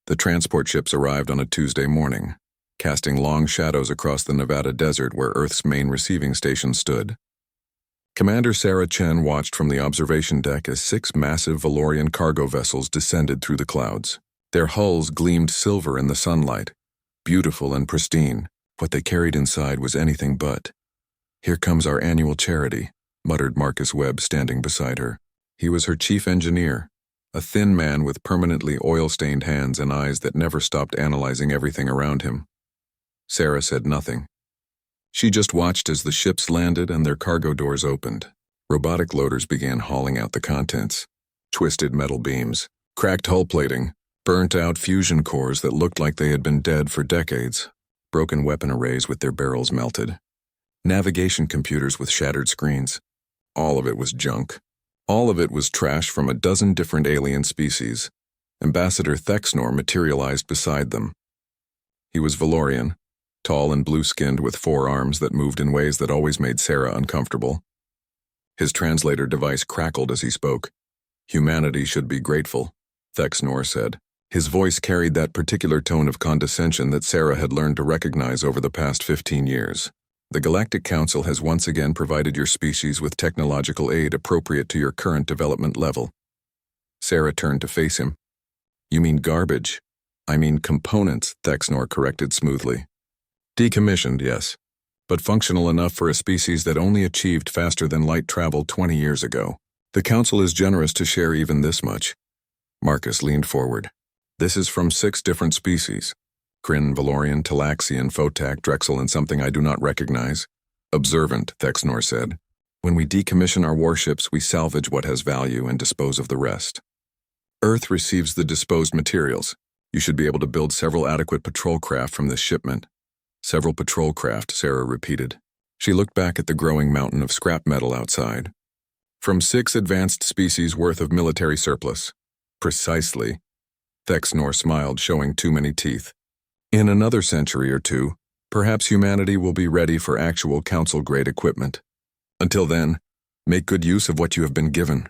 The transport ships arrived on a Tuesday morning, casting long shadows across the Nevada desert where Earth's main receiving station stood. Commander Sarah Chen watched from the observation deck as 6 massive Valorian cargo vessels descended through the clouds. Their hulls gleamed silver in the sunlight, beautiful and pristine. What they carried inside was anything but. "Here comes our annual charity," muttered Marcus Webb standing beside her. He was her chief engineer, a thin man with permanently oil-stained hands and eyes that never stopped analyzing everything around him. Sarah said nothing. She just watched as the ships landed and their cargo doors opened. Robotic loaders began hauling out the contents. Twisted metal beams, cracked hull plating, burnt-out fusion cores that looked like they had been dead for decades, broken weapon arrays with their barrels melted, navigation computers with shattered screens. All of it was junk. All of it was trash from a dozen different alien species. Ambassador Thexnor materialized beside them. He was Valorian, tall and blue-skinned with 4 arms that moved in ways that always made Sarah uncomfortable. His translator device crackled as he spoke. "Humanity should be grateful," Thexnor said. His voice carried that particular tone of condescension that Sarah had learned to recognize over the past 15 years. "The Galactic Council has once again provided your species with technological aid appropriate to your current development level." Sarah turned to face him. "You mean garbage?" "I mean components," Thexnor corrected smoothly. "Decommissioned, yes, but functional enough for a species that only achieved faster-than-light travel 20 years ago. The Council is generous to share even this much." Marcus leaned forward. "This is from 6 different species. Kryn, Valorian, Talaxian, Photak, Drexel, and something I do not recognize." "Observant," Thexnor said. "When we decommission our warships, we salvage what has value and dispose of the rest. Earth receives the disposed materials. You should be able to build several adequate patrol craft from this shipment." "Several patrol craft," Sarah repeated. She looked back at the growing mountain of scrap metal outside. "From 6 advanced species worth of military surplus." "Precisely." Thexnor smiled, showing too many teeth. "In another century or 2, perhaps humanity will be ready for actual Council-grade equipment. Until then, make good use of what you have been given."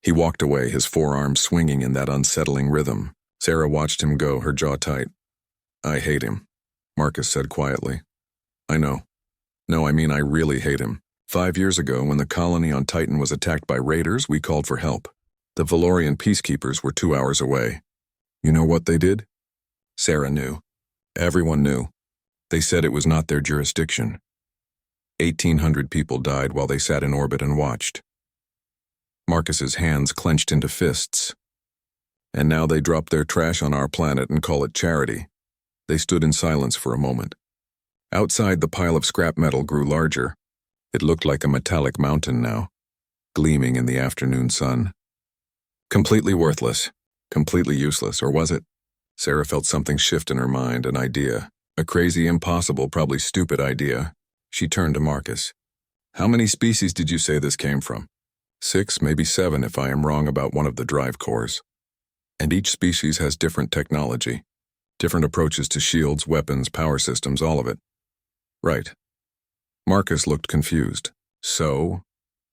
He walked away, his forearms swinging in that unsettling rhythm. Sarah watched him go, her jaw tight. "I hate him," Marcus said quietly. "I know. No, I mean I really hate him. 5 years ago, when the colony on Titan was attacked by raiders, we called for help. The Valorian peacekeepers were 2 hours away. You know what they did?" Sarah knew. Everyone knew. They said it was not their jurisdiction. 1,800 people died while they sat in orbit and watched. Marcus's hands clenched into fists. "And now they drop their trash on our planet and call it charity." They stood in silence for a moment. Outside, the pile of scrap metal grew larger. It looked like a metallic mountain now, gleaming in the afternoon sun. Completely worthless, completely useless, or was it? Sarah felt something shift in her mind, an idea. A crazy, impossible, probably stupid idea. She turned to Marcus. "How many species did you say this came from?" 6, maybe 7 if I am wrong about one of the drive cores. "And each species has different technology. Different approaches to shields, weapons, power systems, all of it." "Right." Marcus looked confused. So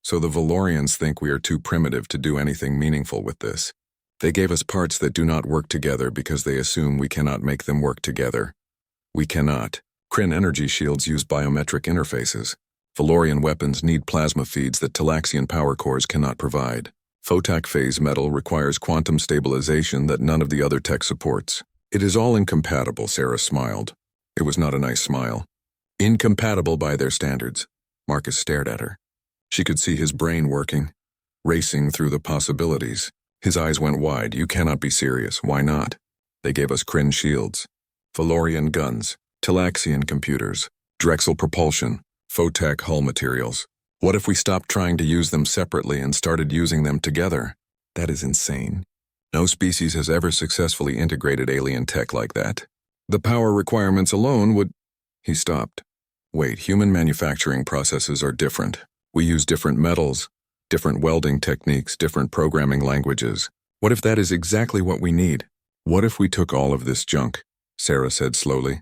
the Valorians think we are too primitive to do anything meaningful with this. They gave us parts that do not work together because they assume we cannot make them work together. We cannot. Kryn energy shields use biometric interfaces. Valorian weapons need plasma feeds that Talaxian power cores cannot provide. Photak phase metal requires quantum stabilization that none of the other tech supports. It is all incompatible, Sarah smiled. It was not a nice smile. Incompatible by their standards. Marcus stared at her. She could see his brain working, racing through the possibilities. His eyes went wide. "You cannot be serious. Why not? They gave us Kryn shields, Valorian guns, Talaxian computers, Drexel propulsion, Photak hull materials. What if we stopped trying to use them separately and started using them together? That is insane. No species has ever successfully integrated alien tech like that. The power requirements alone would..." He stopped. "Wait, human manufacturing processes are different. We use different metals, different welding techniques, different programming languages. What if that is exactly what we need? What if we took all of this junk," Sarah said slowly,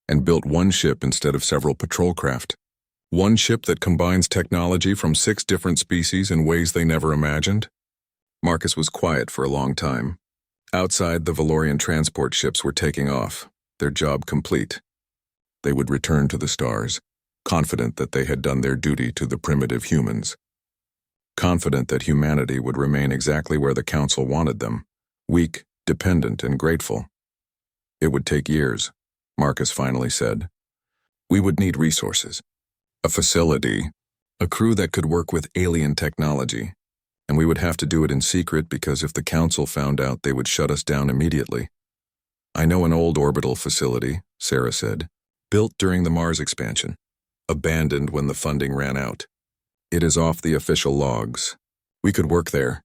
"and built one ship instead of several patrol craft? One ship that combines technology from 6 different species in ways they never imagined?" Marcus was quiet for a long time. Outside, the Valorian transport ships were taking off, their job complete. They would return to the stars, confident that they had done their duty to the primitive humans. Confident that humanity would remain exactly where the Council wanted them, weak, dependent, and grateful. It would take years, Marcus finally said. We would need resources, a facility, a crew that could work with alien technology, and we would have to do it in secret because if the Council found out, they would shut us down immediately. I know an old orbital facility, Sarah said, built during the Mars expansion, abandoned when the funding ran out. It is off the official logs. We could work there.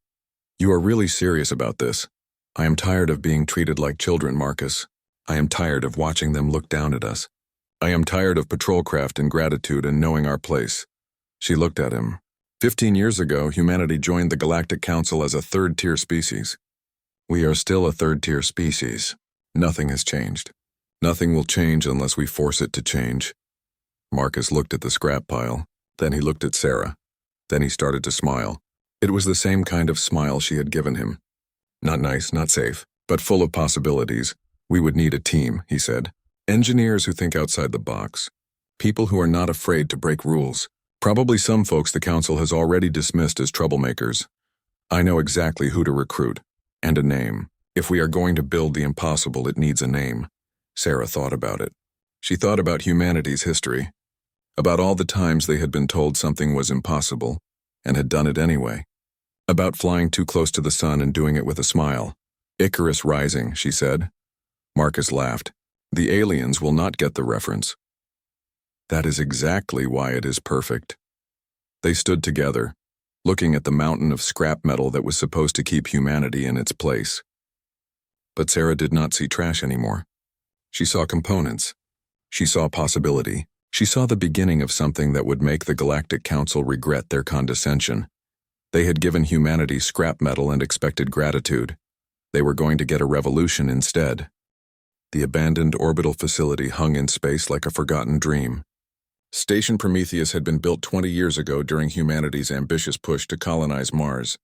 You are really serious about this. I am tired of being treated like children, Marcus. I am tired of watching them look down at us. I am tired of patrolcraft and gratitude and knowing our place. She looked at him. 15 years ago, humanity joined the Galactic Council as a third-tier species. We are still a third-tier species. Nothing has changed. Nothing will change unless we force it to change. Marcus looked at the scrap pile. Then he looked at Sarah. Then he started to smile. It was the same kind of smile she had given him. Not nice, not safe, but full of possibilities. We would need a team, he said. Engineers who think outside the box. People who are not afraid to break rules. Probably some folks the Council has already dismissed as troublemakers. I know exactly who to recruit. And a name. If we are going to build the impossible, it needs a name. Sarah thought about it. She thought about humanity's history. About all the times they had been told something was impossible, and had done it anyway. About flying too close to the sun and doing it with a smile. Icarus Rising, she said. Marcus laughed. The aliens will not get the reference. That is exactly why it is perfect. They stood together, looking at the mountain of scrap metal that was supposed to keep humanity in its place. But Sarah did not see trash anymore. She saw components. She saw possibility. She saw the beginning of something that would make the Galactic Council regret their condescension. They had given humanity scrap metal and expected gratitude. They were going to get a revolution instead. The abandoned orbital facility hung in space like a forgotten dream. Station Prometheus had been built 20 years ago during humanity's ambitious push to colonize Mars.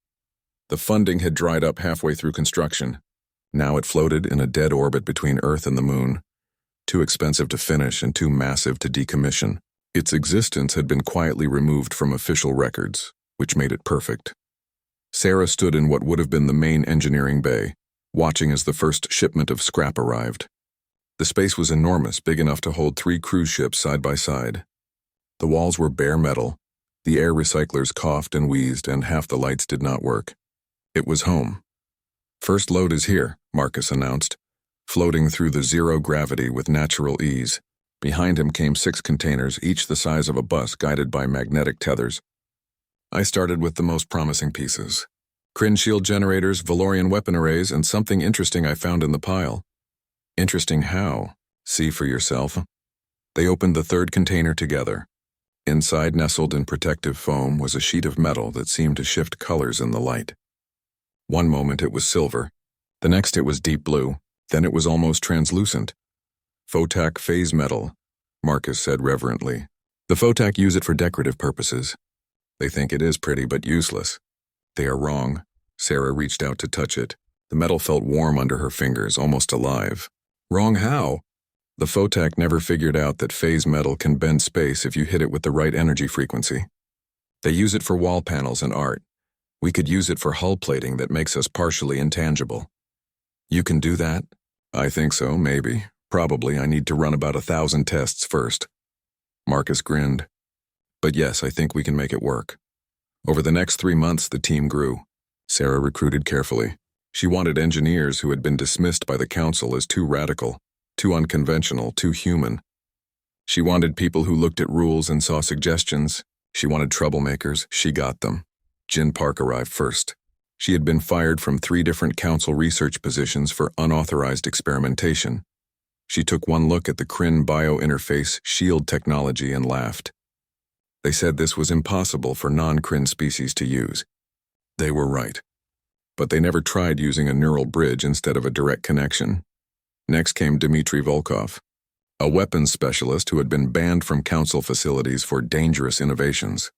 The funding had dried up halfway through construction. Now it floated in a dead orbit between Earth and the Moon. Too expensive to finish and too massive to decommission. Its existence had been quietly removed from official records, which made it perfect. Sarah stood in what would have been the main engineering bay, watching as the first shipment of scrap arrived. The space was enormous, big enough to hold 3 cruise ships side by side. The walls were bare metal, the air recyclers coughed and wheezed, and half the lights did not work. It was home. First load is here, Marcus announced, floating through the zero gravity with natural ease. Behind him came 6 containers, each the size of a bus, guided by magnetic tethers. I started with the most promising pieces. Kryn shield generators, Valorian weapon arrays, and something interesting I found in the pile. Interesting how? See for yourself. They opened the 3rd container together. Inside, nestled in protective foam, was a sheet of metal that seemed to shift colors in the light. One moment it was silver, the next it was deep blue, then it was almost translucent. Photak phase metal, Marcus said reverently. The Photak use it for decorative purposes. They think it is pretty but useless. They are wrong. Sarah reached out to touch it. The metal felt warm under her fingers, almost alive. Wrong how? The Photak never figured out that phase metal can bend space if you hit it with the right energy frequency. They use it for wall panels and art. We could use it for hull plating that makes us partially intangible. You can do that? I think so, maybe. Probably I need to run about 1,000 tests first. Marcus grinned. But yes, I think we can make it work. Over the next 3 months, the team grew. Sarah recruited carefully. She wanted engineers who had been dismissed by the Council as too radical, too unconventional, too human. She wanted people who looked at rules and saw suggestions. She wanted troublemakers. She got them. Jin Park arrived first. She had been fired from 3 different Council research positions for unauthorized experimentation. She took one look at the Kryn biointerface shield technology and laughed. They said this was impossible for non-Kryn species to use. They were right. But they never tried using a neural bridge instead of a direct connection. Next came Dmitry Volkov, a weapons specialist who had been banned from Council facilities for dangerous innovations.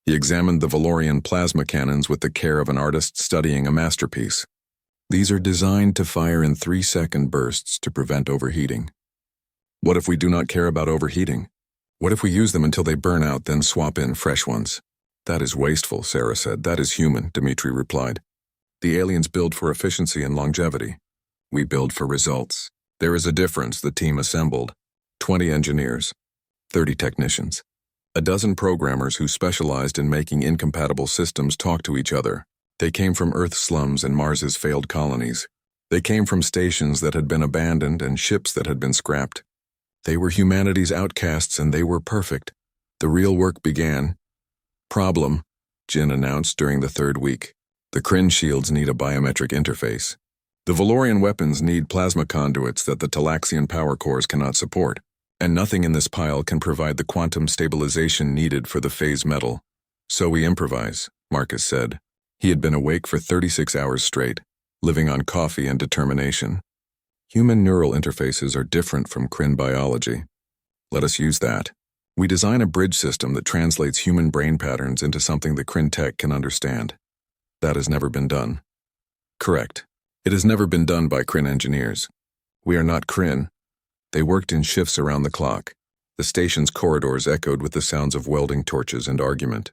He examined the Valorian plasma cannons with the care of an artist studying a masterpiece. These are designed to fire in 3-second bursts to prevent overheating. What if we do not care about overheating? What if we use them until they burn out, then swap in fresh ones? That is wasteful, Sarah said. That is human, Dmitri replied. The aliens build for efficiency and longevity. We build for results. There is a difference. The team assembled 20 engineers, 30 technicians, a dozen programmers who specialized in making incompatible systems talk to each other. They came from Earth's slums and Mars's failed colonies. They came from stations that had been abandoned and ships that had been scrapped. They were humanity's outcasts and they were perfect. The real work began. Problem, Jin announced during the third week. The Kryn shields need a biometric interface. The Valorian weapons need plasma conduits that the Talaxian power cores cannot support, and nothing in this pile can provide the quantum stabilization needed for the phase metal. So we improvise, Marcus said. He had been awake for 36 hours straight, living on coffee and determination. Human neural interfaces are different from Kryn biology. Let us use that. We design a bridge system that translates human brain patterns into something the Kryn tech can understand. That has never been done. Correct. It has never been done by Kryn engineers. We are not Kryn. They worked in shifts around the clock. The station's corridors echoed with the sounds of welding torches and argument.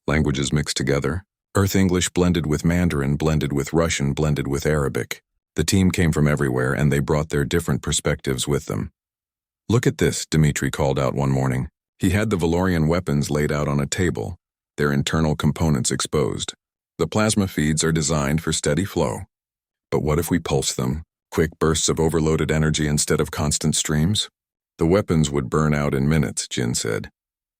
Languages mixed together. Earth English blended with Mandarin, blended with Russian, blended with Arabic. The team came from everywhere and they brought their different perspectives with them. Look at this, Dmitri called out one morning. He had the Valorian weapons laid out on a table, their internal components exposed. The plasma feeds are designed for steady flow. But what if we pulse them? Quick bursts of overloaded energy instead of constant streams? The weapons would burn out in minutes, Jin said.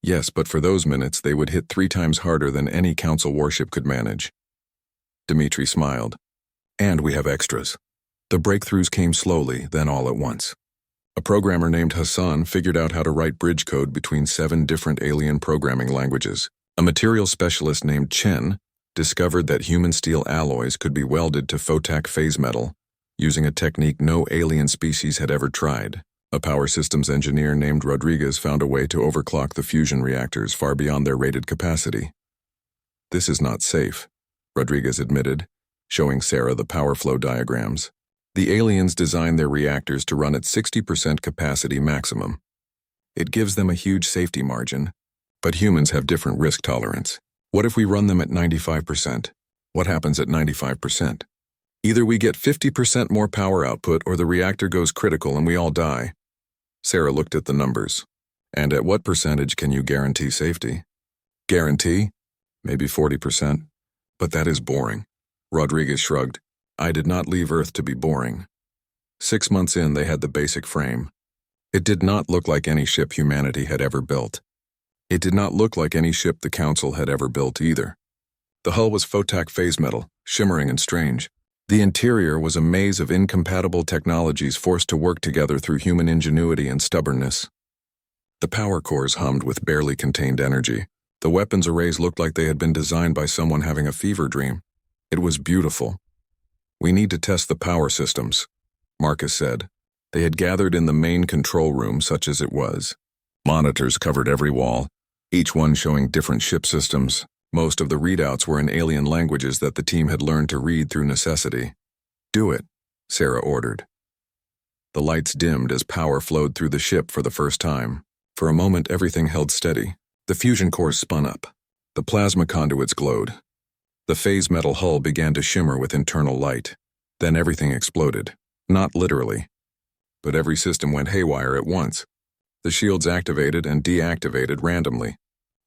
Yes, but for those minutes they would hit 3 times harder than any Council warship could manage. Dmitri smiled. And we have extras. The breakthroughs came slowly, then all at once. A programmer named Hassan figured out how to write bridge code between 7 different alien programming languages. A material specialist named Chen discovered that human steel alloys could be welded to photac phase metal, using a technique no alien species had ever tried. A power systems engineer named Rodriguez found a way to overclock the fusion reactors far beyond their rated capacity. This is not safe, Rodriguez admitted, showing Sarah the power flow diagrams. The aliens designed their reactors to run at 60% capacity maximum. It gives them a huge safety margin, but humans have different risk tolerance. What if we run them at 95%? What happens at 95%? Either we get 50% more power output or the reactor goes critical and we all die. Sarah looked at the numbers. And at what percentage can you guarantee safety? Guarantee? Maybe 40%. But that is boring. Rodriguez shrugged. I did not leave Earth to be boring. 6 months in, they had the basic frame. It did not look like any ship humanity had ever built. It did not look like any ship the Council had ever built either. The hull was photac phase metal, shimmering and strange. The interior was a maze of incompatible technologies forced to work together through human ingenuity and stubbornness. The power cores hummed with barely contained energy. The weapons arrays looked like they had been designed by someone having a fever dream. It was beautiful. We need to test the power systems, Marcus said. They had gathered in the main control room, such as it was. Monitors covered every wall, each one showing different ship systems. Most of the readouts were in alien languages that the team had learned to read through necessity. Do it, Sarah ordered. The lights dimmed as power flowed through the ship for the first time. For a moment, everything held steady. The fusion cores spun up. The plasma conduits glowed. The phase metal hull began to shimmer with internal light. Then everything exploded. Not literally. But every system went haywire at once. The shields activated and deactivated randomly.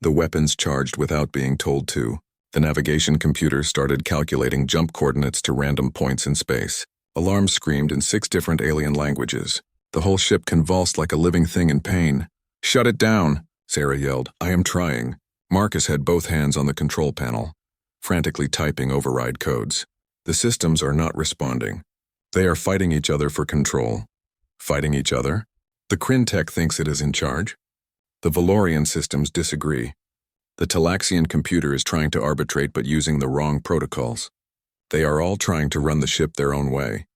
The weapons charged without being told to. The navigation computer started calculating jump coordinates to random points in space. Alarms screamed in 6 different alien languages. The whole ship convulsed like a living thing in pain. Shut it down, Sarah yelled. I am trying. Marcus had both hands on the control panel, frantically typing override codes. The systems are not responding. They are fighting each other for control. Fighting each other? The Kryn tech thinks it is in charge. The Valorian systems disagree. The Talaxian computer is trying to arbitrate but using the wrong protocols. They are all trying to run the ship their own way.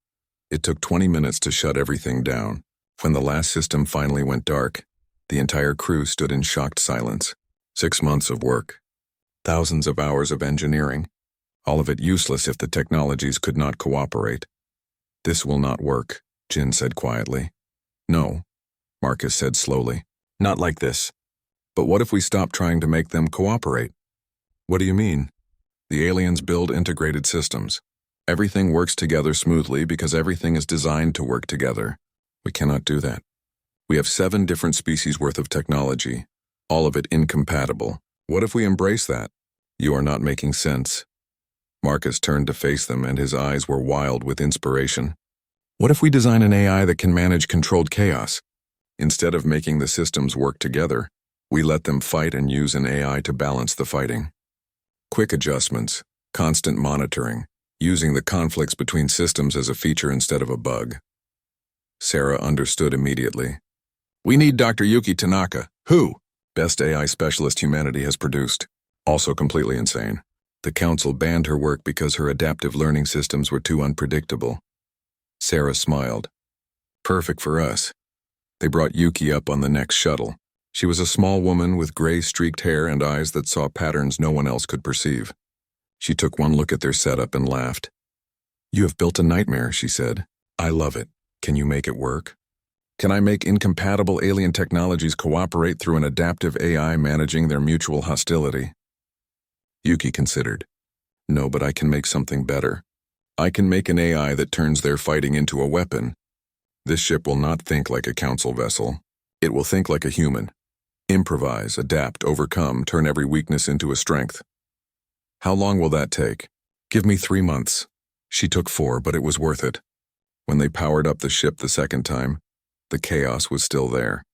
It took 20 minutes to shut everything down. When the last system finally went dark, the entire crew stood in shocked silence. 6 months of work. Thousands of hours of engineering. All of it useless if the technologies could not cooperate. This will not work, Jin said quietly. No, Marcus said slowly. Not like this. But what if we stop trying to make them cooperate? What do you mean? The aliens build integrated systems. Everything works together smoothly because everything is designed to work together. We cannot do that. We have 7 different species worth of technology, all of it incompatible. What if we embrace that? You are not making sense. Marcus turned to face them and his eyes were wild with inspiration. What if we design an AI that can manage controlled chaos? Instead of making the systems work together, we let them fight and use an AI to balance the fighting. Quick adjustments, constant monitoring, using the conflicts between systems as a feature instead of a bug. Sarah understood immediately. We need Dr. Yuki Tanaka. Who? Best AI specialist humanity has produced. Also completely insane. The council banned her work because her adaptive learning systems were too unpredictable. Sarah smiled. Perfect for us. They brought Yuki up on the next shuttle. She was a small woman with gray streaked hair and eyes that saw patterns no one else could perceive. She took one look at their setup and laughed. You have built a nightmare, she said. I love it. Can you make it work? Can I make incompatible alien technologies cooperate through an adaptive AI managing their mutual hostility? Yuki considered. No, but I can make something better. I can make an AI that turns their fighting into a weapon. This ship will not think like a council vessel. It will think like a human. Improvise, adapt, overcome, turn every weakness into a strength. How long will that take? Give me 3 months. She took 4, but it was worth it. When they powered up the ship the second time, the chaos was still there.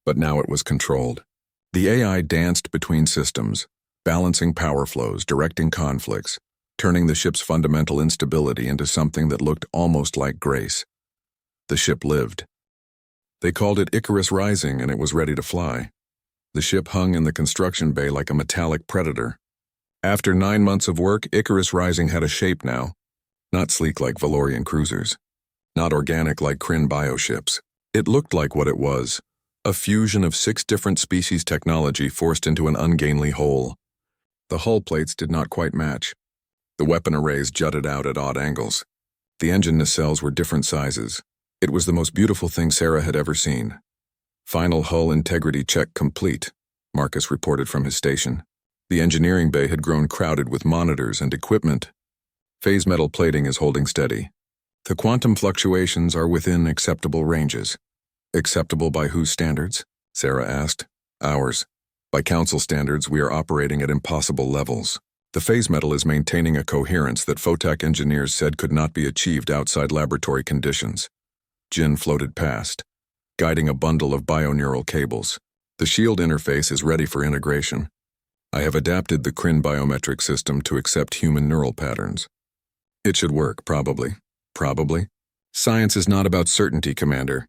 But now it was controlled. The AI danced between systems, balancing power flows, directing conflicts, turning the ship's fundamental instability into something that looked almost like grace. The ship lived. They called it Icarus Rising, and it was ready to fly. The ship hung in the construction bay like a metallic predator. After 9 months of work, Icarus Rising had a shape now. Not sleek like Valorian cruisers. Not organic like Kryn bioships. It looked like what it was. A fusion of 6 different species technology forced into an ungainly whole. The hull plates did not quite match. The weapon arrays jutted out at odd angles. The engine nacelles were different sizes. It was the most beautiful thing Sarah had ever seen. Final hull integrity check complete, Marcus reported from his station. The engineering bay had grown crowded with monitors and equipment. Phase metal plating is holding steady. The quantum fluctuations are within acceptable ranges. Acceptable by whose standards? Sarah asked. Ours. By council standards, we are operating at impossible levels. The phase metal is maintaining a coherence that Photech engineers said could not be achieved outside laboratory conditions. Jin floated past, guiding a bundle of bioneural cables. The shield interface is ready for integration. I have adapted the Kryn biometric system to accept human neural patterns. It should work, probably. Probably. Science is not about certainty, Commander.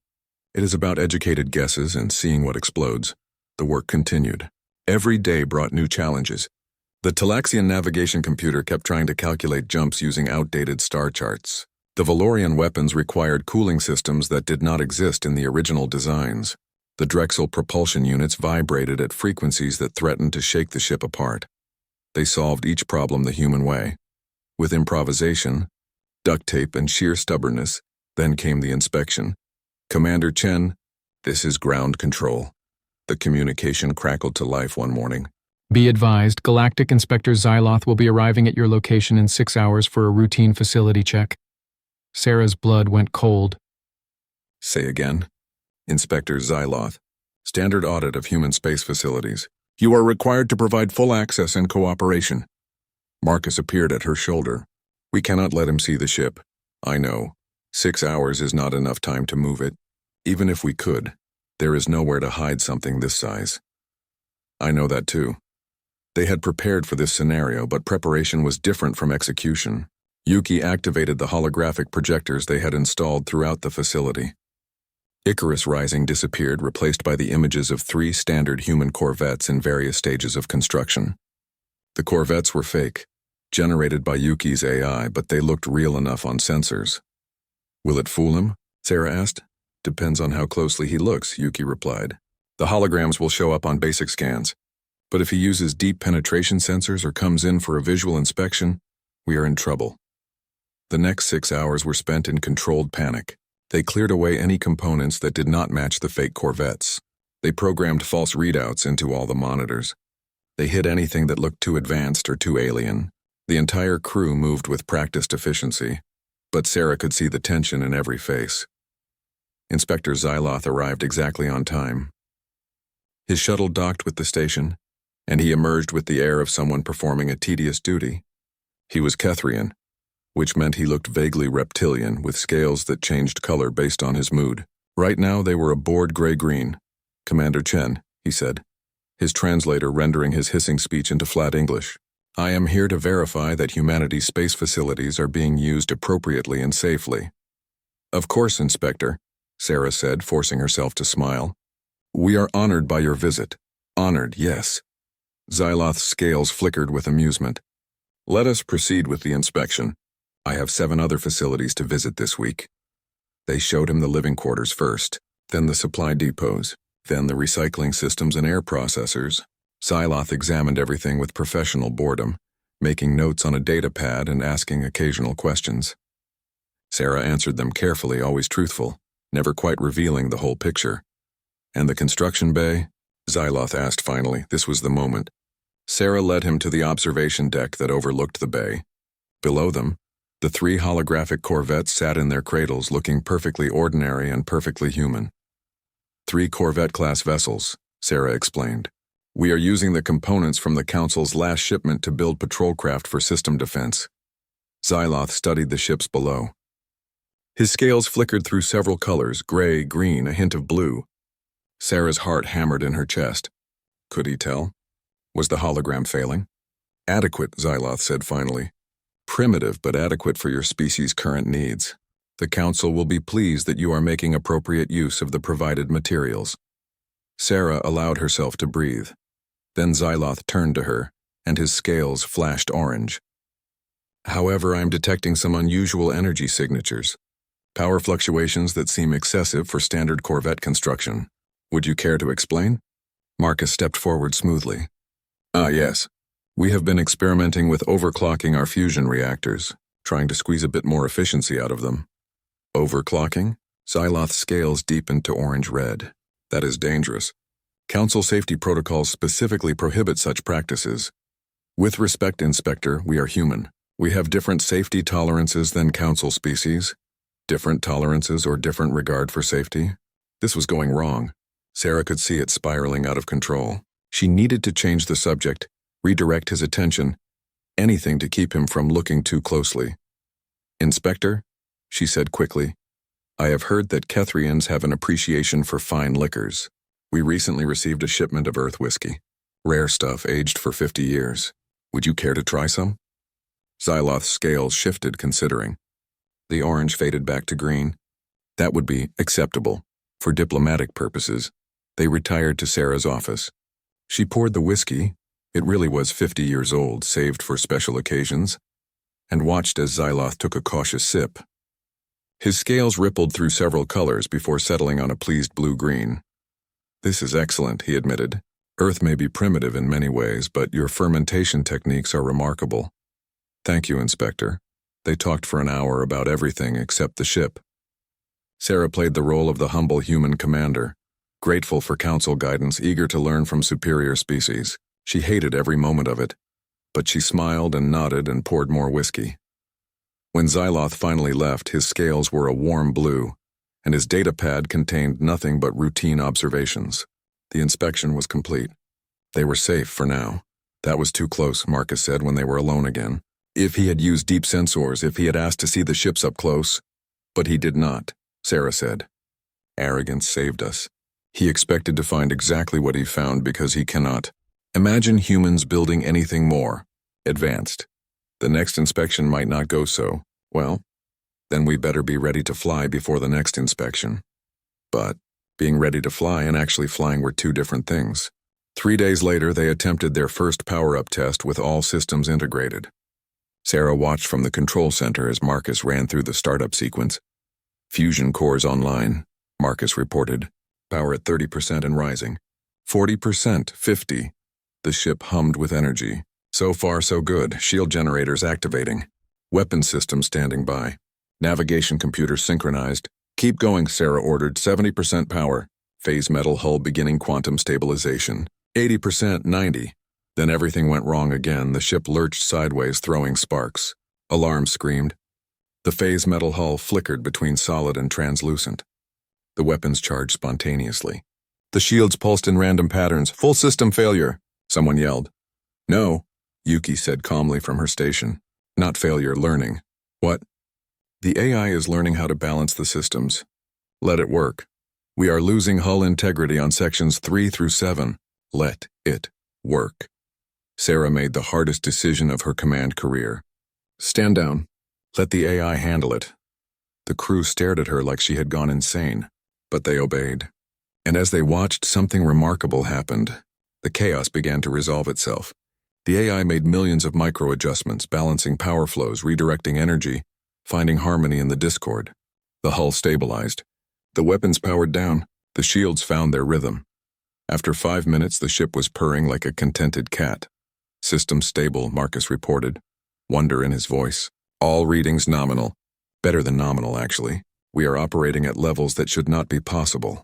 It is about educated guesses and seeing what explodes. The work continued. Every day brought new challenges. The Talaxian navigation computer kept trying to calculate jumps using outdated star charts. The Valorian weapons required cooling systems that did not exist in the original designs. The Drexel propulsion units vibrated at frequencies that threatened to shake the ship apart. They solved each problem the human way. With improvisation, duct tape, and sheer stubbornness, then came the inspection. Commander Chen, this is ground control. The communication crackled to life one morning. Be advised, Galactic Inspector Xyloth will be arriving at your location in 6 hours for a routine facility check. Sarah's blood went cold. Say again. Inspector Xyloth. Standard audit of human space facilities. You are required to provide full access and cooperation. Marcus appeared at her shoulder. We cannot let him see the ship. I know. 6 hours is not enough time to move it. Even if we could, there is nowhere to hide something this size. I know that too. They had prepared for this scenario, but preparation was different from execution. Yuki activated the holographic projectors they had installed throughout the facility. Icarus Rising disappeared, replaced by the images of 3 standard human corvettes in various stages of construction. The corvettes were fake, generated by Yuki's AI, but they looked real enough on sensors. Will it fool him? Sarah asked. Depends on how closely he looks, Yuki replied. The holograms will show up on basic scans. But if he uses deep penetration sensors or comes in for a visual inspection, We are in trouble. The next 6 hours were spent in controlled panic. They cleared away any components that did not match the fake corvettes. They programmed false readouts into all the monitors. They hid anything that looked too advanced or too alien. The entire crew moved with practiced efficiency, but Sarah could see the tension in every face. Inspector Xyloth arrived exactly on time. His shuttle docked with the station, and he emerged with the air of someone performing a tedious duty. He was Kethrian, which meant he looked vaguely reptilian with scales that changed color based on his mood. Right now they were a bored gray-green. "Commander Chen," he said, his translator rendering his hissing speech into flat English. "I am here to verify that humanity's space facilities are being used appropriately and safely." "Of course, Inspector," Sarah said, forcing herself to smile. "We are honored by your visit." "Honored, yes." Xyloth's scales flickered with amusement. "Let us proceed with the inspection. I have 7 other facilities to visit this week." They showed him the living quarters first, then the supply depots, then the recycling systems and air processors. Xyloth examined everything with professional boredom, making notes on a data pad and asking occasional questions. Sarah answered them carefully, always truthful, never quite revealing the whole picture. "And the construction bay?" Xyloth asked finally. This was the moment. Sarah led him to the observation deck that overlooked the bay. Below them, the 3 holographic corvettes sat in their cradles looking perfectly ordinary and perfectly human. 3 Corvette-class vessels, Sarah explained. "We are using the components from the Council's last shipment to build patrol craft for system defense." Xyloth studied the ships below. His scales flickered through several colors, gray, green, a hint of blue. Sarah's heart hammered in her chest. Could he tell? Was the hologram failing? "Adequate," Xyloth said finally. "Primitive, but adequate for your species' current needs. The Council will be pleased that you are making appropriate use of the provided materials." Sarah allowed herself to breathe. Then Xyloth turned to her, and his scales flashed orange. "However, I am detecting some unusual energy signatures. Power fluctuations that seem excessive for standard Corvette construction. Would you care to explain?" Marcus stepped forward smoothly. Yes. We have been experimenting with overclocking our fusion reactors, trying to squeeze a bit more efficiency out of them." "Overclocking?" Xyloth's scales deepened to orange-red. "That is dangerous. Council safety protocols specifically prohibit such practices. With respect, Inspector, we are human. We have different safety tolerances than Council species. Different tolerances or different regard for safety." This was going wrong. Sarah could see it spiraling out of control. She needed to change the subject, redirect his attention, anything to keep him from looking too closely. "Inspector," she said quickly, "I have heard that Kethrians have an appreciation for fine liquors. We recently received a shipment of Earth whiskey. Rare stuff aged for 50 years. Would you care to try some?" Xyloth's scales shifted, considering. The orange faded back to green. That would be acceptable. For diplomatic purposes, they retired to Sarah's office. She poured the whiskey, it really was 50 years old, saved for special occasions, and watched as Xyloth took a cautious sip. His scales rippled through several colors before settling on a pleased blue-green. "This is excellent," he admitted. "Earth may be primitive in many ways, but your fermentation techniques are remarkable." "Thank you, Inspector." They talked for an hour about everything except the ship. Sarah played the role of the humble human commander, grateful for Council guidance, eager to learn from superior species. She hated every moment of it, but she smiled and nodded and poured more whiskey. When Xyloth finally left, his scales were a warm blue, and his data pad contained nothing but routine observations. The inspection was complete. They were safe for now. That was too close, Marcus said when they were alone again. If he had used deep sensors, if he had asked to see the ships up close. But he did not, Sarah said. Arrogance saved us. He expected to find exactly what he found because he cannot. Imagine humans building anything more advanced. The next inspection might not go so. Well, then we better be ready to fly before the next inspection. But being ready to fly and actually flying were 2 different things. 3 days later, they attempted their first power-up test with all systems integrated. Sarah watched from the control center as Marcus ran through the startup sequence. "Fusion cores online," Marcus reported. "Power at 30% and rising. 40%, 50%. The ship hummed with energy. So far, so good. Shield generators activating. Weapon system standing by. Navigation computer synchronized. Keep going, Sarah ordered. 70% power. Phase metal hull beginning quantum stabilization. 80%, 90. Then everything went wrong again. The ship lurched sideways, throwing sparks. Alarm screamed. The phase metal hull flickered between solid and translucent. The weapons charged spontaneously. The shields pulsed in random patterns. Full system failure, someone yelled. No, Yuki said calmly from her station. Not failure, learning. What? The AI is learning how to balance the systems. Let it work. We are losing hull integrity on sections 3 through 7. Let it work. Sarah made the hardest decision of her command career. Stand down. Let the AI handle it. The crew stared at her like she had gone insane, but they obeyed. And as they watched, something remarkable happened. The chaos began to resolve itself. The AI made millions of micro-adjustments, balancing power flows, redirecting energy, finding harmony in the discord. The hull stabilized. The weapons powered down. The shields found their rhythm. After 5 minutes, the ship was purring like a contented cat. System stable, Marcus reported. Wonder in his voice. All readings nominal. Better than nominal, actually. We are operating at levels that should not be possible.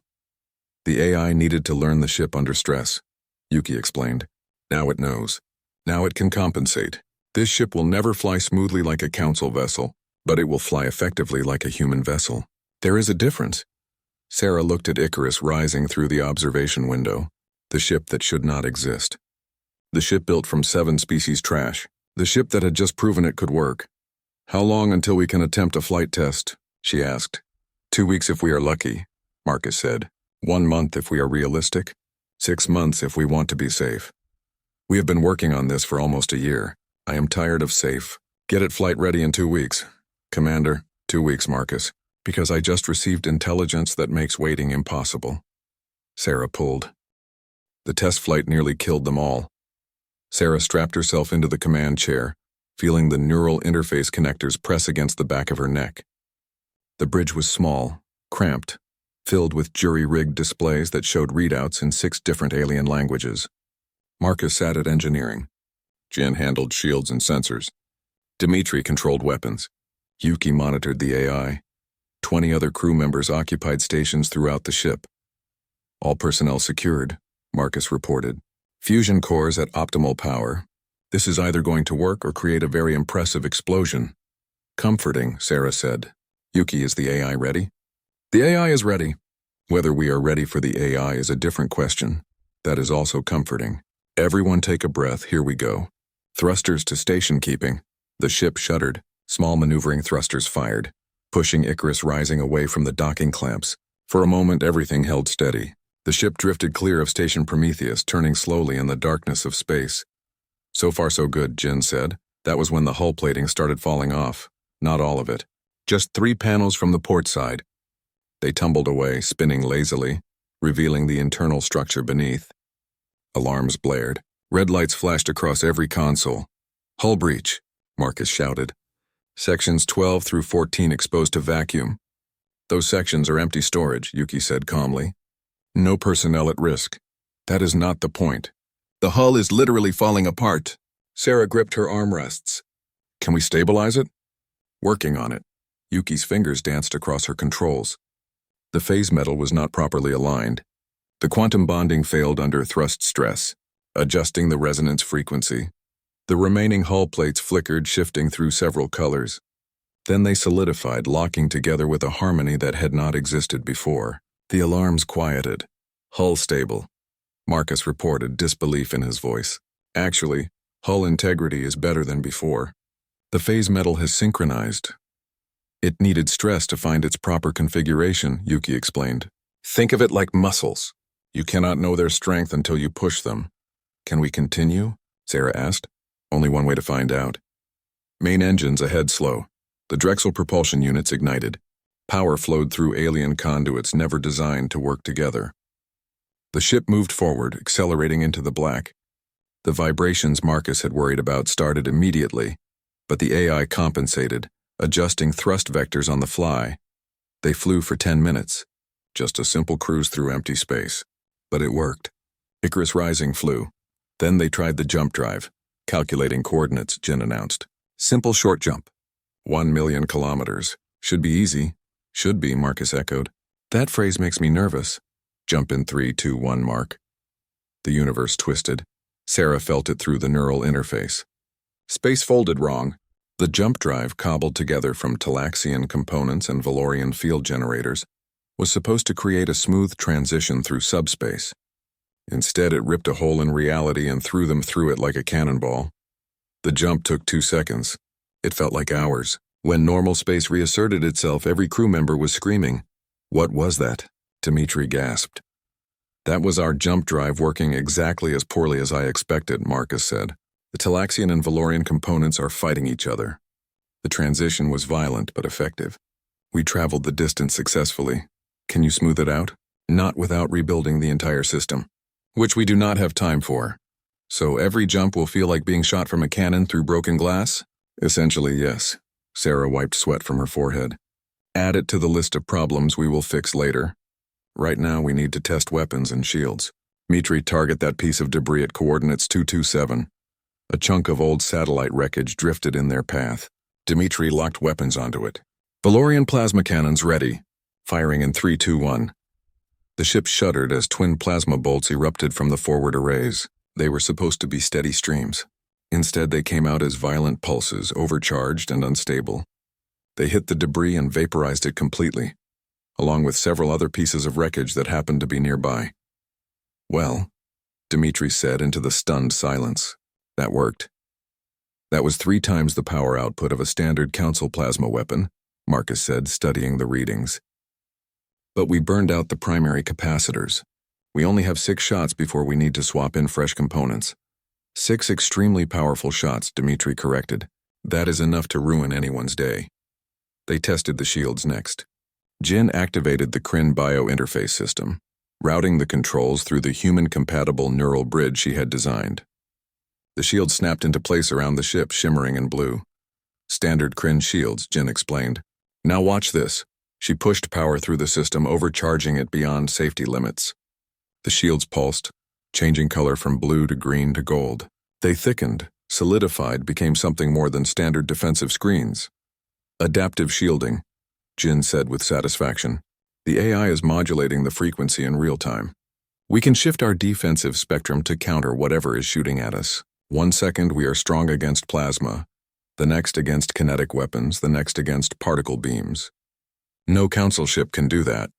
The AI needed to learn the ship under stress, Yuki explained. Now it knows. Now it can compensate. This ship will never fly smoothly like a council vessel, but it will fly effectively like a human vessel. There is a difference. Sarah looked at Icarus rising through the observation window, the ship that should not exist. The ship built from 7 species trash, the ship that had just proven it could work. How long until we can attempt a flight test? She asked. 2 weeks if we are lucky, Marcus said. 1 month if we are realistic. 6 months if we want to be safe. We have been working on this for almost a year. I am tired of safe. Get it flight ready in 2 weeks. Commander, 2 weeks, Marcus. Because I just received intelligence that makes waiting impossible. Sarah pulled. The test flight nearly killed them all. Sarah strapped herself into the command chair, feeling the neural interface connectors press against the back of her neck. The bridge was small, cramped, filled with jury-rigged displays that showed readouts in 6 different alien languages. Marcus sat at engineering. Jin handled shields and sensors. Dmitri controlled weapons. Yuki monitored the AI. 20 other crew members occupied stations throughout the ship. All personnel secured, Marcus reported. Fusion cores at optimal power. This is either going to work or create a very impressive explosion. Comforting, Sarah said. Yuki, is the AI ready? The AI is ready. Whether we are ready for the AI is a different question. That is also comforting. Everyone take a breath, here we go. Thrusters to station keeping. The ship shuddered. Small maneuvering thrusters fired, pushing Icarus rising away from the docking clamps. For a moment, everything held steady. The ship drifted clear of Station Prometheus, turning slowly in the darkness of space. So far so good, Jin said. That was when the hull plating started falling off. Not all of it. Just 3 panels from the port side. They tumbled away, spinning lazily, revealing the internal structure beneath. Alarms blared. Red lights flashed across every console. Hull breach, Marcus shouted. Sections 12 through 14 exposed to vacuum. Those sections are empty storage, Yuki said calmly. No personnel at risk. That is not the point. The hull is literally falling apart. Sarah gripped her armrests. Can we stabilize it? Working on it. Yuki's fingers danced across her controls. The phase metal was not properly aligned. The quantum bonding failed under thrust stress, adjusting the resonance frequency. The remaining hull plates flickered, shifting through several colors. Then they solidified, locking together with a harmony that had not existed before. The alarms quieted. Hull stable, Marcus reported, disbelief in his voice. Actually, hull integrity is better than before. The phase metal has synchronized. It needed stress to find its proper configuration, Yuki explained. Think of it like muscles. You cannot know their strength until you push them. Can we continue? Sarah asked. Only one way to find out. Main engines ahead slow. The Drexel propulsion units ignited. Power flowed through alien conduits never designed to work together. The ship moved forward, accelerating into the black. The vibrations Marcus had worried about started immediately, but the AI compensated, adjusting thrust vectors on the fly. They flew for 10 minutes. Just a simple cruise through empty space. But it worked. Icarus Rising flew. Then they tried the jump drive. Calculating coordinates, Jin announced. Simple short jump. 1 million kilometers. Should be easy. Should be, Marcus echoed. That phrase makes me nervous. Jump in 3, 2, 1, Mark. The universe twisted. Sarah felt it through the neural interface. Space folded wrong. The jump drive, cobbled together from Talaxian components and Valorian field generators, was supposed to create a smooth transition through subspace. Instead, it ripped a hole in reality and threw them through it like a cannonball. The jump took 2 seconds. It felt like hours. When normal space reasserted itself, every crew member was screaming. What was that? Dmitri gasped. That was our jump drive working exactly as poorly as I expected, Marcus said. The Talaxian and Valorian components are fighting each other. The transition was violent but effective. We traveled the distance successfully. Can you smooth it out? Not without rebuilding the entire system, which we do not have time for. So every jump will feel like being shot from a cannon through broken glass? Essentially, yes. Sarah wiped sweat from her forehead. Add it to the list of problems we will fix later. Right now, we need to test weapons and shields. Dmitri, target that piece of debris at coordinates 227. A chunk of old satellite wreckage drifted in their path. Dmitri locked weapons onto it. Valorian plasma cannons ready. Firing in 3, 2, 1. The ship shuddered as twin plasma bolts erupted from the forward arrays. They were supposed to be steady streams. Instead, they came out as violent pulses, overcharged and unstable. They hit the debris and vaporized it completely, along with several other pieces of wreckage that happened to be nearby. Well, Dmitri said into the stunned silence. That worked. That was 3 times the power output of a standard council plasma weapon, Marcus said, studying the readings. But we burned out the primary capacitors. We only have 6 shots before we need to swap in fresh components. 6 extremely powerful shots, Dmitri corrected. That is enough to ruin anyone's day. They tested the shields next. Jin activated the Kryn bio-interface system, routing the controls through the human-compatible neural bridge she had designed. The shield snapped into place around the ship, shimmering in blue. Standard Kryn shields, Jin explained. Now watch this. She pushed power through the system, overcharging it beyond safety limits. The shields pulsed, changing color from blue to green to gold. They thickened, solidified, became something more than standard defensive screens. Adaptive shielding, Jin said with satisfaction. The AI is modulating the frequency in real time. We can shift our defensive spectrum to counter whatever is shooting at us. 1 second we are strong against plasma, the next against kinetic weapons, the next against particle beams. No council ship can do that,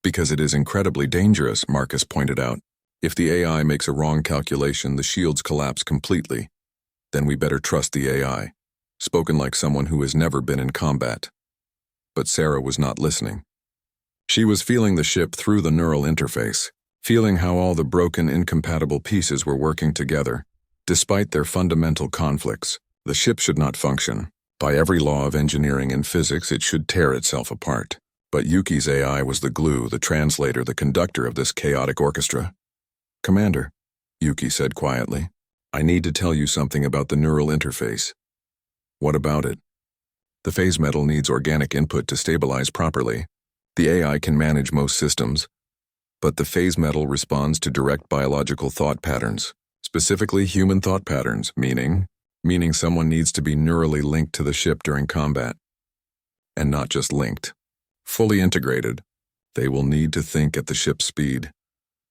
because it is incredibly dangerous, Marcus pointed out. If the AI makes a wrong calculation, the shields collapse completely. Then we better trust the AI, spoken like someone who has never been in combat. But Sarah was not listening. She was feeling the ship through the neural interface, feeling how all the broken, incompatible pieces were working together. Despite their fundamental conflicts, the ship should not function. By every law of engineering and physics, it should tear itself apart. But Yuki's AI was the glue, the translator, the conductor of this chaotic orchestra. Commander, Yuki said quietly, I need to tell you something about the neural interface. What about it? The phase metal needs organic input to stabilize properly. The AI can manage most systems, but the phase metal responds to direct biological thought patterns, specifically human thought patterns, meaning someone needs to be neurally linked to the ship during combat. And not just linked. Fully integrated. They will need to think at the ship's speed,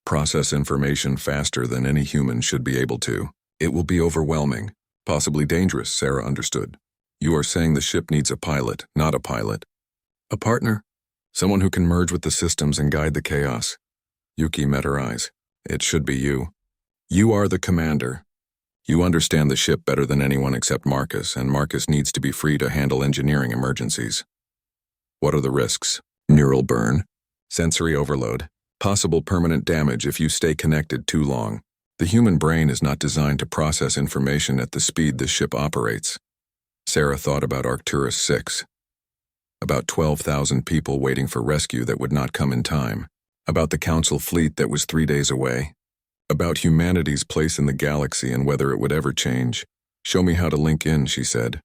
process information faster than any human should be able to. It will be overwhelming, possibly dangerous, Sarah understood. You are saying the ship needs a pilot, not a pilot. A partner? Someone who can merge with the systems and guide the chaos. Yuki met her eyes. It should be you. You are the commander. You understand the ship better than anyone except Marcus, and Marcus needs to be free to handle engineering emergencies. What are the risks? Neural burn, sensory overload, possible permanent damage if you stay connected too long. The human brain is not designed to process information at the speed this ship operates. Sarah thought about Arcturus 6. About 12,000 people waiting for rescue that would not come in time. About the Council fleet that was 3 days away. About humanity's place in the galaxy and whether it would ever change. Show me how to link in, she said.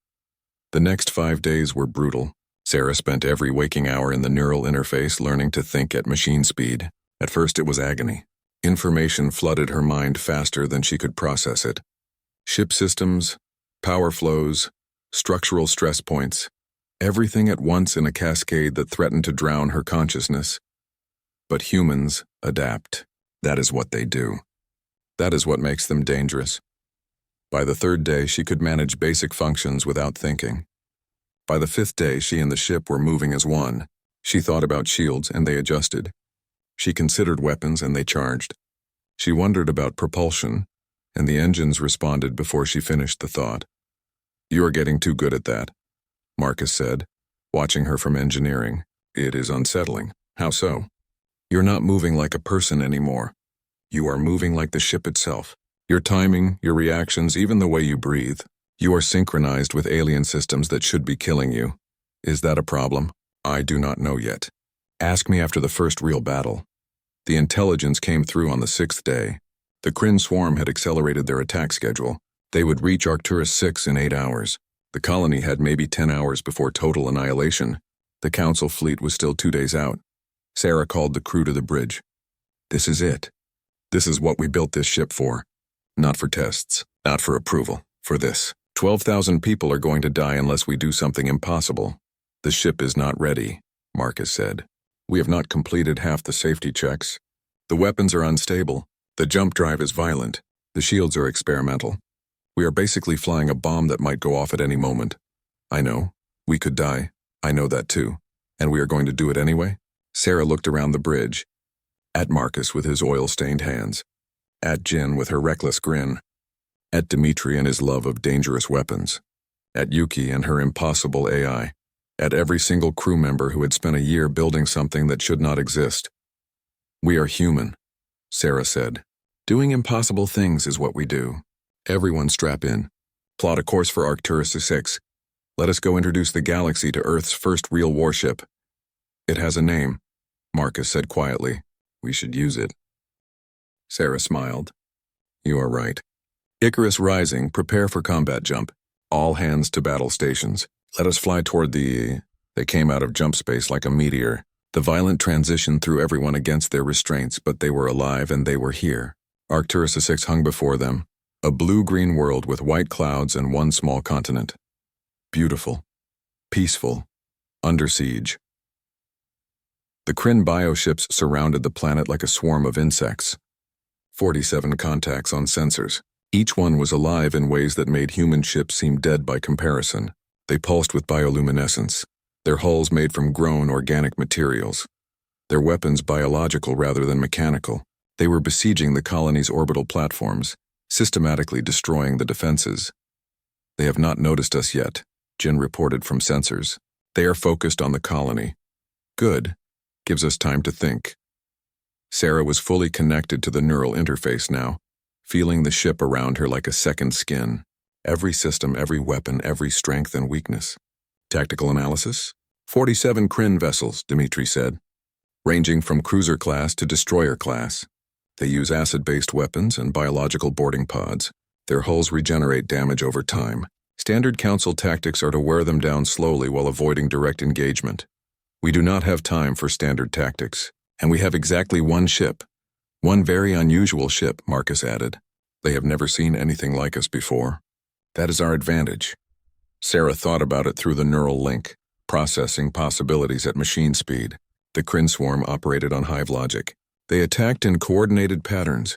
The next 5 days were brutal. Sarah spent every waking hour in the neural interface learning to think at machine speed. At first it was agony. Information flooded her mind faster than she could process it. Ship systems, power flows, structural stress points. everything at once in a cascade that threatened to drown her consciousness. But humans adapt. That is what they do. That is what makes them dangerous. By the third day, she could manage basic functions without thinking. By the fifth day, she and the ship were moving as one. She thought about shields, and they adjusted. She considered weapons, and they charged. She wondered about propulsion, and the engines responded before she finished the thought. "You are getting too good at that," Marcus said, watching her from engineering. "It is unsettling." "How so?" "You're not moving like a person anymore. You are moving like the ship itself. Your timing, your reactions, even the way you breathe. You are synchronized with alien systems that should be killing you. Is that a problem? I do not know yet. Ask me after the first real battle." The intelligence came through on the sixth day. The Kryn swarm had accelerated their attack schedule. They would reach Arcturus 6 in 8 hours. The colony had maybe 10 hours before total annihilation. The Council fleet was still 2 days out. Sarah called the crew to the bridge. "This is it. This is what we built this ship for. Not for tests, not for approval, for this. 12,000 people are going to die unless we do something impossible. The ship is not ready," Marcus said. "We have not completed half the safety checks. The weapons are unstable. The jump drive is violent. The shields are experimental. We are basically flying a bomb that might go off at any moment. I know. We could die. I know that too. And we are going to do it anyway?" Sarah looked around the bridge. At Marcus with his oil-stained hands. At Jin with her reckless grin. At Dimitri and his love of dangerous weapons. At Yuki and her impossible AI. At every single crew member who had spent a year building something that should not exist. "We are human," Sarah said. "Doing impossible things is what we do. Everyone strap in. Plot a course for Arcturus 6. Let us go introduce the galaxy to Earth's first real warship. It has a name," Marcus said quietly. "We should use it." Sarah smiled. "You are right. Icarus Rising, prepare for combat jump. All hands to battle stations. Let us fly toward the..." They came out of jump space like a meteor. The violent transition threw everyone against their restraints, but they were alive and they were here. Arcturus 6 hung before them. A blue-green world with white clouds and one small continent. Beautiful. Peaceful. Under siege. The Kryn bioships surrounded the planet like a swarm of insects. 47 contacts on sensors. Each one was alive in ways that made human ships seem dead by comparison. They pulsed with bioluminescence, their hulls made from grown organic materials. Their weapons biological rather than mechanical. They were besieging the colony's orbital platforms, systematically destroying the defenses. "They have not noticed us yet," Jin reported from sensors. "They are focused on the colony. Good. Gives us time to think." Sarah was fully connected to the neural interface now, feeling the ship around her like a second skin. Every system, every weapon, every strength and weakness. "Tactical analysis? 47 Kryn vessels," Dimitri said, ranging from cruiser class to destroyer class. They use acid-based weapons and biological boarding pods. Their hulls regenerate damage over time. Standard Council tactics are to wear them down slowly while avoiding direct engagement. "We do not have time for standard tactics. And we have exactly one ship. One very unusual ship," Marcus added. "They have never seen anything like us before. That is our advantage." Sarah thought about it through the neural link, processing possibilities at machine speed. The Kryn swarm operated on hive logic. They attacked in coordinated patterns,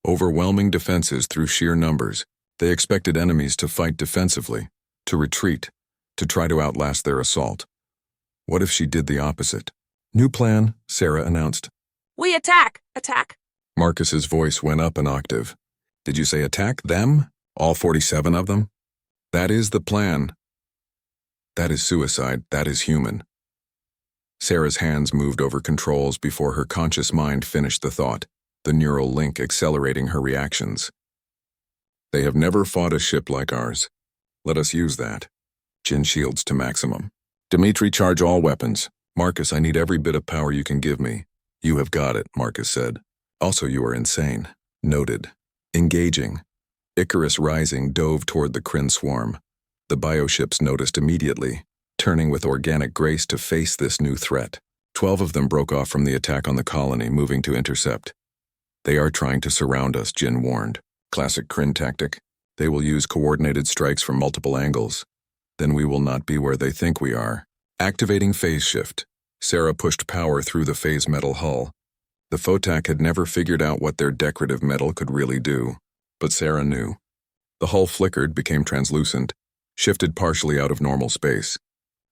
overwhelming defenses through sheer numbers. They expected enemies to fight defensively, to retreat, to try to outlast their assault. What if she did the opposite? "New plan," Sarah announced. "We attack! Attack!" Marcus's voice went up an octave. "Did you say attack them? All 47 of them?" "That is the plan." "That is suicide. That is human." Sarah's hands moved over controls before her conscious mind finished the thought, the neural link accelerating her reactions. "They have never fought a ship like ours. Let us use that. Jin shields to maximum. Dimitri, charge all weapons. Marcus, I need every bit of power you can give me." "You have got it," Marcus said. "Also, you are insane." "Noted." Engaging. Icarus Rising dove toward the Kryn swarm. The bioships noticed immediately, turning with organic grace to face this new threat. 12 of them broke off from the attack on the colony, moving to intercept. "They are trying to surround us," Jin warned. Classic Kryn tactic. They will use coordinated strikes from multiple angles. Then we will not be where they think we are. Activating phase shift. Sarah pushed power through the phase metal hull. The Photak had never figured out what their decorative metal could really do, but Sarah knew. The hull flickered, became translucent, shifted partially out of normal space.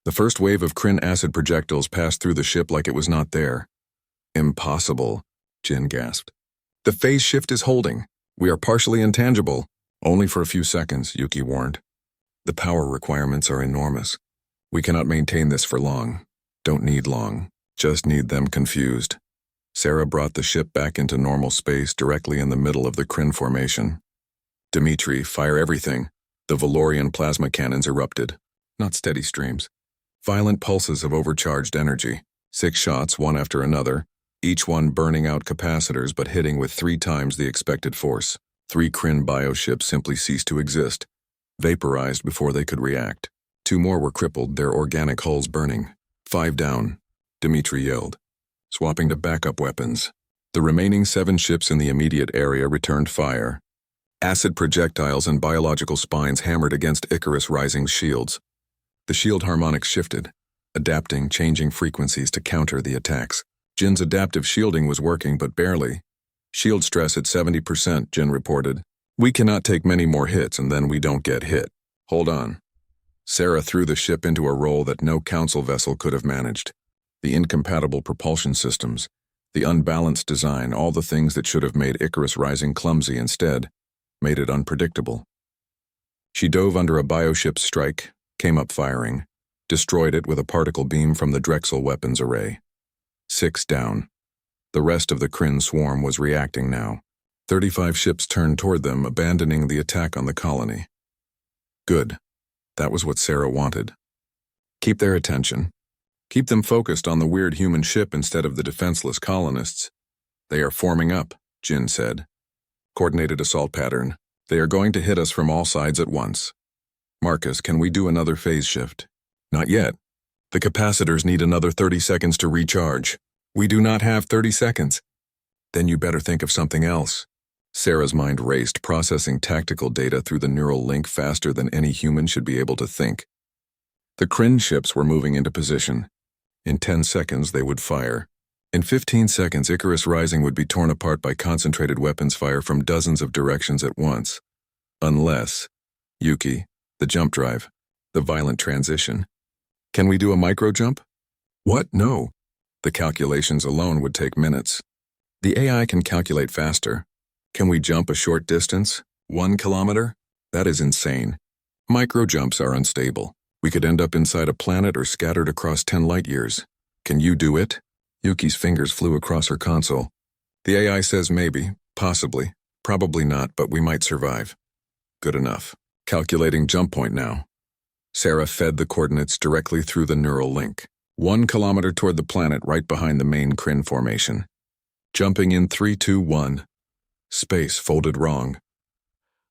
The first wave of Kryn acid projectiles passed through the ship like it was not there. Impossible, Jin gasped. The phase shift is holding. We are partially intangible. Only for a few seconds, Yuki warned. The power requirements are enormous. We cannot maintain this for long. Don't need long. Just need them confused. Sarah brought the ship back into normal space directly in the middle of the Kryn formation. Dimitri, fire everything. The Valorian plasma cannons erupted. Not steady streams. Violent pulses of overcharged energy. 6 shots, one after another, each one burning out capacitors but hitting with 3 times the expected force. 3 Kryn bioships simply ceased to exist, vaporized before they could react. 2 more were crippled, their organic hulls burning. 5 down, Dimitri yelled, swapping to backup weapons. The remaining 7 ships in the immediate area returned fire. Acid projectiles and biological spines hammered against Icarus Rising's shields. The shield harmonics shifted, adapting, changing frequencies to counter the attacks. Jin's adaptive shielding was working, but barely. Shield stress at 70%, Jin reported. We cannot take many more hits and then we don't get hit. Hold on. Sarah threw the ship into a roll that no council vessel could have managed. The incompatible propulsion systems, the unbalanced design, all the things that should have made Icarus Rising clumsy instead, made it unpredictable. She dove under a bioship's strike, came up firing, destroyed it with a particle beam from the Drexel weapons array. 6 down. The rest of the Kryn swarm was reacting now. 35 ships turned toward them, abandoning the attack on the colony. Good. That was what Sarah wanted. Keep their attention. Keep them focused on the weird human ship instead of the defenseless colonists. They are forming up, Jin said. Coordinated assault pattern. They are going to hit us from all sides at once. Marcus, can we do another phase shift? Not yet. The capacitors need another 30 seconds to recharge. We do not have 30 seconds. Then you better think of something else. Sarah's mind raced, processing tactical data through the neural link faster than any human should be able to think. The Kryn ships were moving into position. In 10 seconds, they would fire. In 15 seconds, Icarus Rising would be torn apart by concentrated weapons fire from dozens of directions at once. Unless, Yuki, the jump drive, the violent transition. Can we do a micro jump? What? No. The calculations alone would take minutes. The AI can calculate faster. Can we jump a short distance? 1 kilometer? That is insane. Micro jumps are unstable. We could end up inside a planet or scattered across 10 light years. Can you do it? Yuki's fingers flew across her console. The AI says maybe, possibly, probably not, but we might survive. Good enough. Calculating jump point now. Sarah fed the coordinates directly through the neural link. 1 kilometer toward the planet right behind the main Kryn formation. Jumping in 3, 2, 1. Space folded wrong.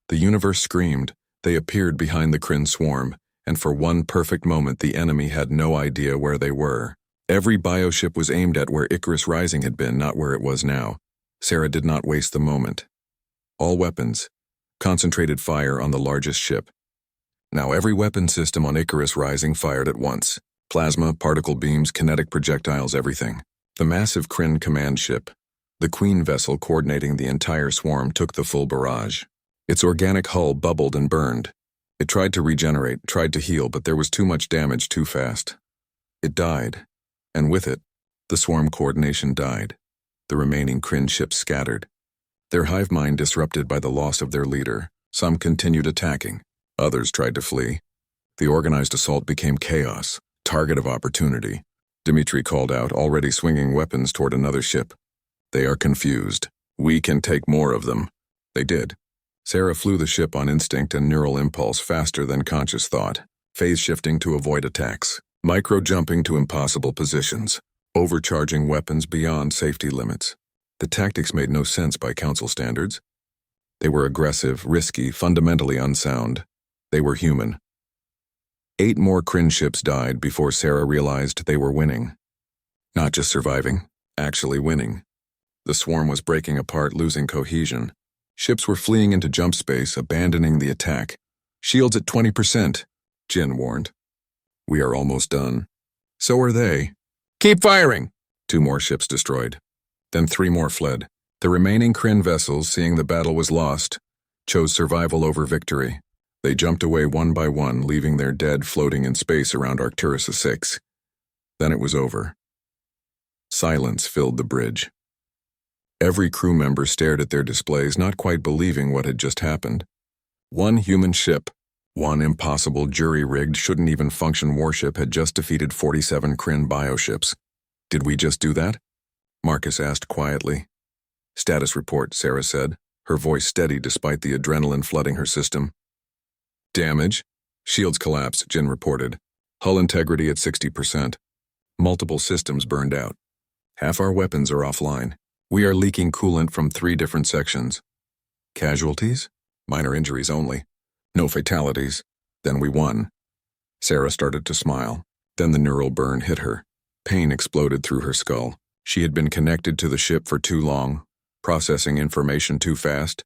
The universe screamed. They appeared behind the Kryn swarm, and for one perfect moment the enemy had no idea where they were. Every bioship was aimed at where Icarus Rising had been, not where it was now. Sarah did not waste the moment. All weapons. Concentrated fire on the largest ship. Now every weapon system on Icarus Rising fired at once. Plasma, particle beams, kinetic projectiles, everything. The massive Kryn command ship, the Queen vessel coordinating the entire swarm, took the full barrage. Its organic hull bubbled and burned. It tried to regenerate, tried to heal, but there was too much damage too fast. It died, and with it, the swarm coordination died. The remaining Kryn ships scattered. Their hive mind disrupted by the loss of their leader. Some continued attacking. Others tried to flee. The organized assault became chaos, target of opportunity. Dimitri called out, already swinging weapons toward another ship. They are confused. We can take more of them. They did. Sarah flew the ship on instinct and neural impulse faster than conscious thought, phase shifting to avoid attacks, micro-jumping to impossible positions, overcharging weapons beyond safety limits. The tactics made no sense by council standards. They were aggressive, risky, fundamentally unsound. They were human. 8 more Kryn ships died before Sarah realized they were winning. Not just surviving, actually winning. The swarm was breaking apart, losing cohesion. Ships were fleeing into jump space, abandoning the attack. Shields at 20%, Jin warned. We are almost done. So are they. Keep firing! 2 more ships destroyed. Then 3 more fled. The remaining Kryn vessels, seeing the battle was lost, chose survival over victory. They jumped away one by one, leaving their dead floating in space around Arcturus 6. Then it was over. Silence filled the bridge. Every crew member stared at their displays, not quite believing what had just happened. 1 human ship, 1 impossible jury-rigged, shouldn't-even-function warship had just defeated 47 Kryn bioships. Did we just do that? Marcus asked quietly. Status report, Sarah said, her voice steady despite the adrenaline flooding her system. Damage? Shields collapse, Jin reported. Hull integrity at 60%. Multiple systems burned out. Half our weapons are offline. We are leaking coolant from 3 different sections. Casualties? Minor injuries only. No fatalities. Then we won. Sarah started to smile. Then the neural burn hit her. Pain exploded through her skull. She had been connected to the ship for too long, processing information too fast,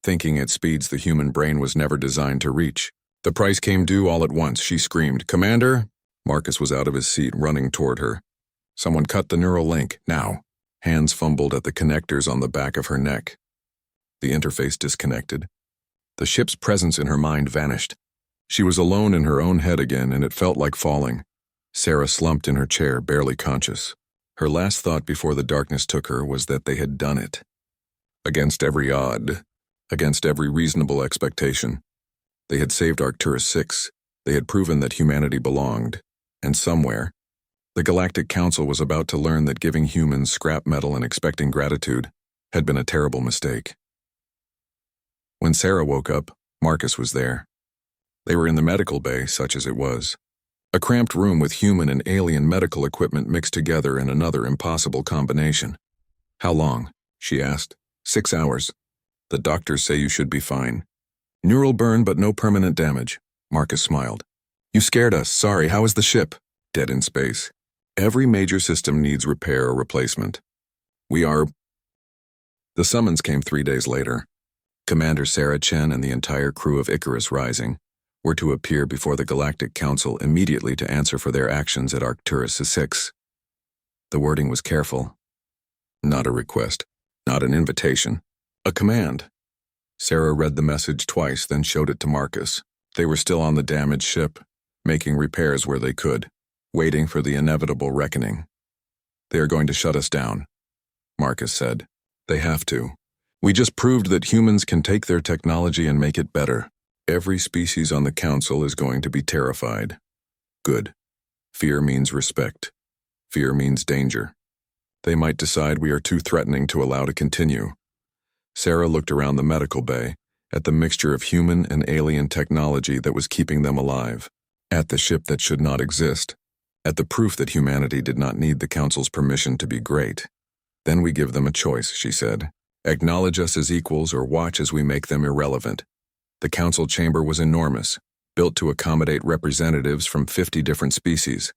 thinking at speeds the human brain was never designed to reach. The price came due all at once. She screamed, "Commander!" Marcus was out of his seat, running toward her. Someone cut the neural link, now. Hands fumbled at the connectors on the back of her neck. The interface disconnected. The ship's presence in her mind vanished. She was alone in her own head again, and it felt like falling. Sarah slumped in her chair, barely conscious. Her last thought before the darkness took her was that they had done it. Against every odd, against every reasonable expectation. They had saved Arcturus 6. They had proven that humanity belonged. And somewhere, the Galactic Council was about to learn that giving humans scrap metal and expecting gratitude had been a terrible mistake. When Sarah woke up, Marcus was there. They were in the medical bay, such as it was. A cramped room with human and alien medical equipment mixed together in another impossible combination. "How long?" she asked. 6 hours. "The doctors say you should be fine." "Neural burn but no permanent damage." Marcus smiled. "You scared us. Sorry, how is the ship?" "Dead in space. Every major system needs repair or replacement. We are..." The summons came 3 days later. Commander Sarah Chen and the entire crew of Icarus Rising were to appear before the Galactic Council immediately to answer for their actions at Arcturus 6. The wording was careful. Not a request, not an invitation, a command. Sarah read the message twice, then showed it to Marcus. They were still on the damaged ship, making repairs where they could, waiting for the inevitable reckoning. "They are going to shut us down," Marcus said. "They have to. We just proved that humans can take their technology and make it better. Every species on the Council is going to be terrified. Good. Fear means respect. Fear means danger. They might decide we are too threatening to allow to continue." Sarah looked around the medical bay, at the mixture of human and alien technology that was keeping them alive, at the ship that should not exist, at the proof that humanity did not need the Council's permission to be great. "Then we give them a choice," she said. "Acknowledge us as equals or watch as we make them irrelevant." The Council chamber was enormous, built to accommodate representatives from 50 different species.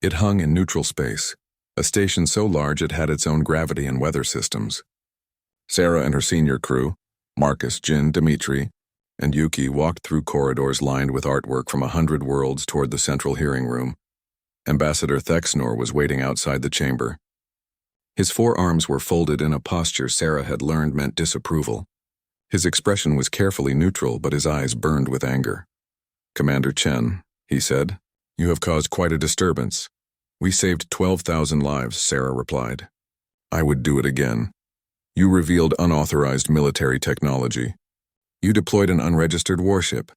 It hung in neutral space, a station so large it had its own gravity and weather systems. Sarah and her senior crew, Marcus, Jin, Dimitri, and Yuki walked through corridors lined with artwork from 100 worlds toward the central hearing room. Ambassador Thexnor was waiting outside the chamber. His forearms were folded in a posture Sarah had learned meant disapproval. His expression was carefully neutral, but his eyes burned with anger. "Commander Chen," he said, "you have caused quite a disturbance." "We saved 12,000 lives," Sarah replied. "I would do it again. You revealed unauthorized military technology. You deployed an unregistered warship.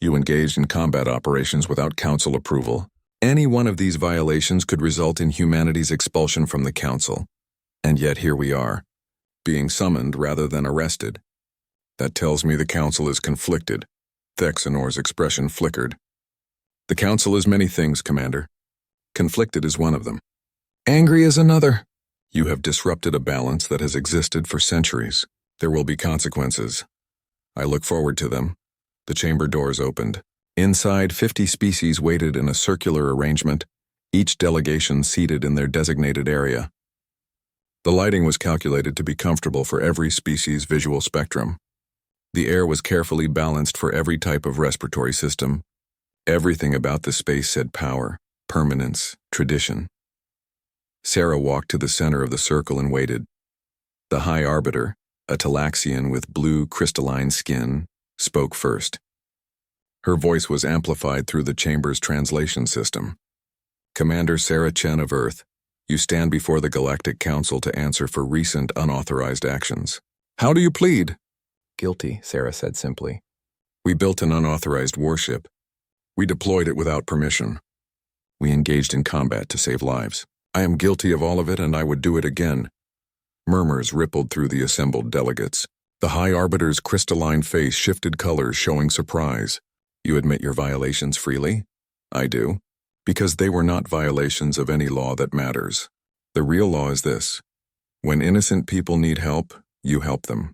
You engaged in combat operations without Council approval. Any one of these violations could result in humanity's expulsion from the Council. And yet here we are, being summoned rather than arrested. That tells me the Council is conflicted." Thexanor's expression flickered. "The Council is many things, Commander. Conflicted is one of them. Angry is another. You have disrupted a balance that has existed for centuries. There will be consequences. I look forward to them." The chamber doors opened. Inside, 50 species waited in a circular arrangement, each delegation seated in their designated area. The lighting was calculated to be comfortable for every species' visual spectrum. The air was carefully balanced for every type of respiratory system. Everything about the space said power, permanence, tradition. Sarah walked to the center of the circle and waited. The High Arbiter, a Talaxian with blue crystalline skin, spoke first. Her voice was amplified through the chamber's translation system. Commander Sarah Chen of Earth, you stand before the Galactic Council to answer for recent unauthorized actions. How do you plead? Guilty, Sarah said simply. We built an unauthorized warship. We deployed it without permission. We engaged in combat to save lives. I am guilty of all of it, and I would do it again. Murmurs rippled through the assembled delegates. The High Arbiter's crystalline face shifted colors, showing surprise. You admit your violations freely? I do. Because they were not violations of any law that matters. The real law is this. When innocent people need help, you help them.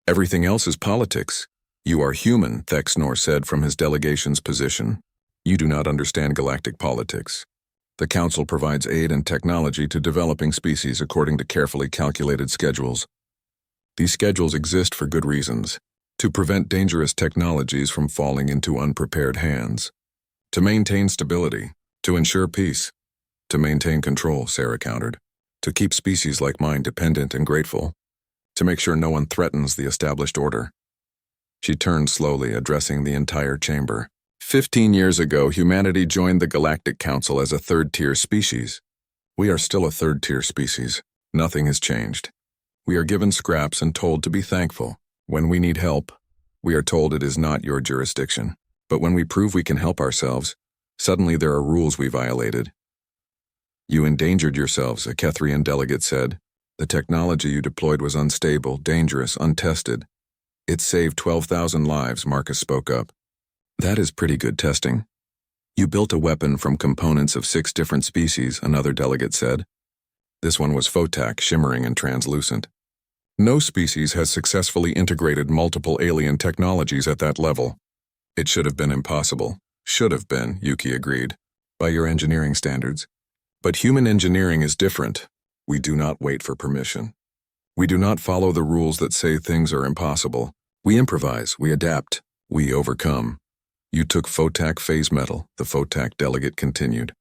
Everything else is politics. You are human, Thexnor said from his delegation's position. You do not understand galactic politics. The Council provides aid and technology to developing species according to carefully calculated schedules. These schedules exist for good reasons, to prevent dangerous technologies from falling into unprepared hands, to maintain stability, to ensure peace, to maintain control, Sarah countered, to keep species like mine dependent and grateful, to make sure no one threatens the established order. She turned slowly, addressing the entire chamber. 15 years ago, humanity joined the Galactic Council as a third-tier species. We are still a third-tier species. Nothing has changed. We are given scraps and told to be thankful. When we need help, we are told it is not your jurisdiction. But when we prove we can help ourselves, suddenly there are rules we violated. You endangered yourselves, a Kethrian delegate said. The technology you deployed was unstable, dangerous, untested. It saved 12,000 lives, Marcus spoke up. That is pretty good testing. You built a weapon from components of 6 different species, another delegate said. This one was photac, shimmering and translucent. No species has successfully integrated multiple alien technologies at that level. It should have been impossible. Should have been, Yuki agreed, by your engineering standards. But human engineering is different. We do not wait for permission. We do not follow the rules that say things are impossible. We improvise, we adapt, we overcome. You took photac phase metal, the photac delegate continued,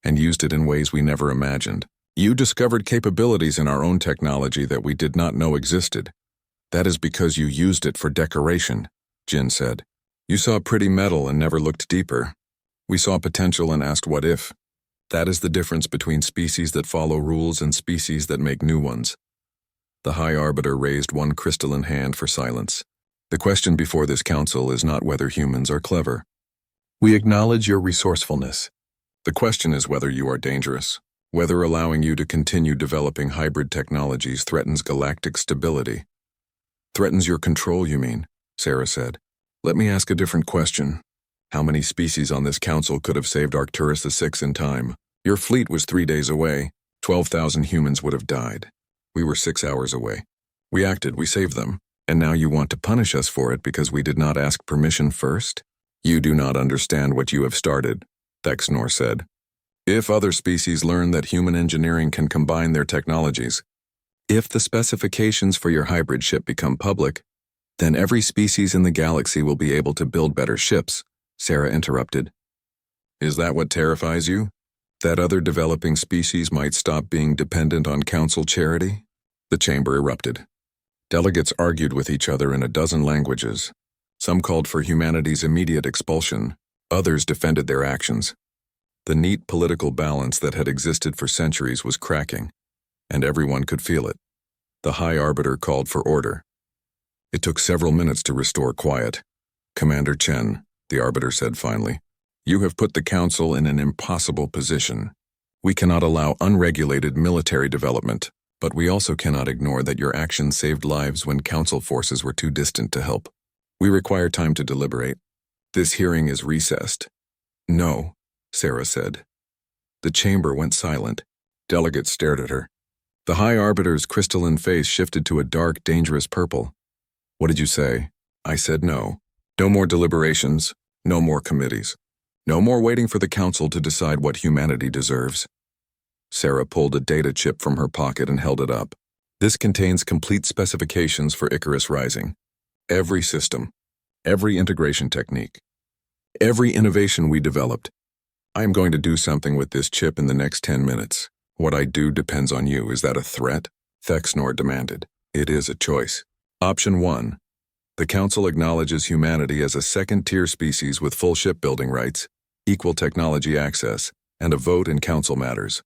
and used it in ways we never imagined. You discovered capabilities in our own technology that we did not know existed. That is because you used it for decoration, Jin said. You saw pretty metal and never looked deeper. We saw potential and asked what if. That is the difference between species that follow rules and species that make new ones. The High Arbiter raised one crystalline hand for silence. The question before this council is not whether humans are clever. We acknowledge your resourcefulness. The question is whether you are dangerous, whether allowing you to continue developing hybrid technologies threatens galactic stability. Threatens your control, you mean, Sarah said. Let me ask a different question. How many species on this council could have saved Arcturus VI in time? Your fleet was 3 days away. 12,000 humans would have died. We were 6 hours away. We acted, we saved them. And now you want to punish us for it because we did not ask permission first? You do not understand what you have started, Thexnor said. If other species learn that human engineering can combine their technologies, if the specifications for your hybrid ship become public, then every species in the galaxy will be able to build better ships, Sarah interrupted. Is that what terrifies you? That other developing species might stop being dependent on council charity? The chamber erupted. Delegates argued with each other in a dozen languages. Some called for humanity's immediate expulsion. Others defended their actions. The neat political balance that had existed for centuries was cracking, and everyone could feel it. The High Arbiter called for order. It took several minutes to restore quiet. Commander Chen, the Arbiter said finally, you have put the Council in an impossible position. We cannot allow unregulated military development, but we also cannot ignore that your actions saved lives when Council forces were too distant to help. We require time to deliberate. This hearing is recessed. No, Sarah said. The chamber went silent. Delegates stared at her. The High Arbiter's crystalline face shifted to a dark, dangerous purple. What did you say? I said no. No more deliberations. No more committees. No more waiting for the Council to decide what humanity deserves. Sarah pulled a data chip from her pocket and held it up. This contains complete specifications for Icarus Rising. Every system, every integration technique, every innovation we developed. I am going to do something with this chip in the next 10 minutes. What I do depends on you. Is that a threat? Thexnor demanded. It is a choice. Option 1. The Council acknowledges humanity as a second-tier species with full shipbuilding rights, equal technology access, and a vote in Council matters.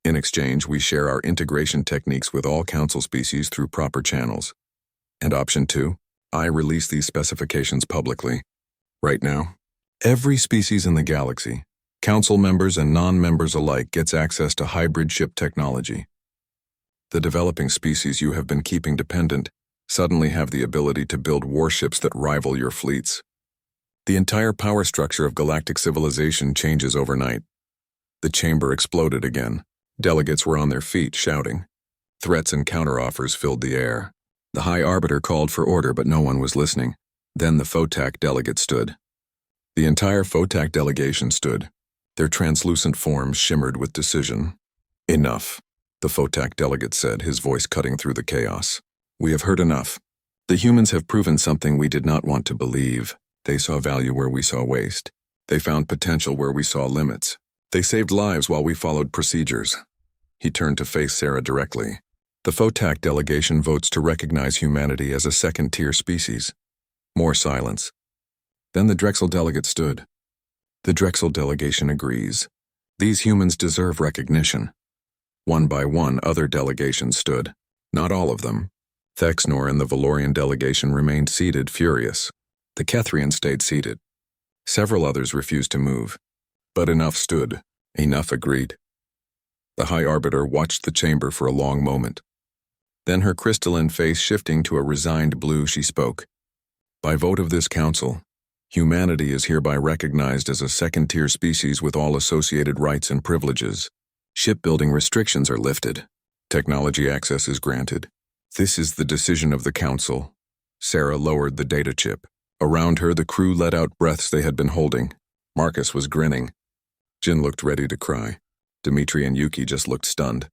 In exchange, we share our integration techniques with all Council species through proper channels. And Option 2. I release these specifications publicly. Right now, every species in the galaxy, Council members and non-members alike, gets access to hybrid ship technology. The developing species you have been keeping dependent suddenly have the ability to build warships that rival your fleets. The entire power structure of galactic civilization changes overnight. The chamber exploded again. Delegates were on their feet, shouting. Threats and counteroffers filled the air. The High Arbiter called for order, but no one was listening. Then the Photak delegate stood. The entire Photak delegation stood. Their translucent forms shimmered with decision. Enough, the Photak delegate said, his voice cutting through the chaos. We have heard enough. The humans have proven something we did not want to believe. They saw value where we saw waste. They found potential where we saw limits. They saved lives while we followed procedures. He turned to face Sarah directly. The Photak delegation votes to recognize humanity as a second-tier species. More silence. Then the Drexel delegate stood. The Drexel delegation agrees. These humans deserve recognition. One by one, other delegations stood. Not all of them. Thexnor and the Valorian delegation remained seated, furious. The Kethrian stayed seated. Several others refused to move. But enough stood. Enough agreed. The High Arbiter watched the chamber for a long moment. Then, her crystalline face shifting to a resigned blue, she spoke. By vote of this council, humanity is hereby recognized as a second-tier species with all associated rights and privileges. Shipbuilding restrictions are lifted. Technology access is granted. This is the decision of the council. Sarah lowered the data chip. Around her, the crew let out breaths they had been holding. Marcus was grinning. Jin looked ready to cry. Dimitri and Yuki just looked stunned.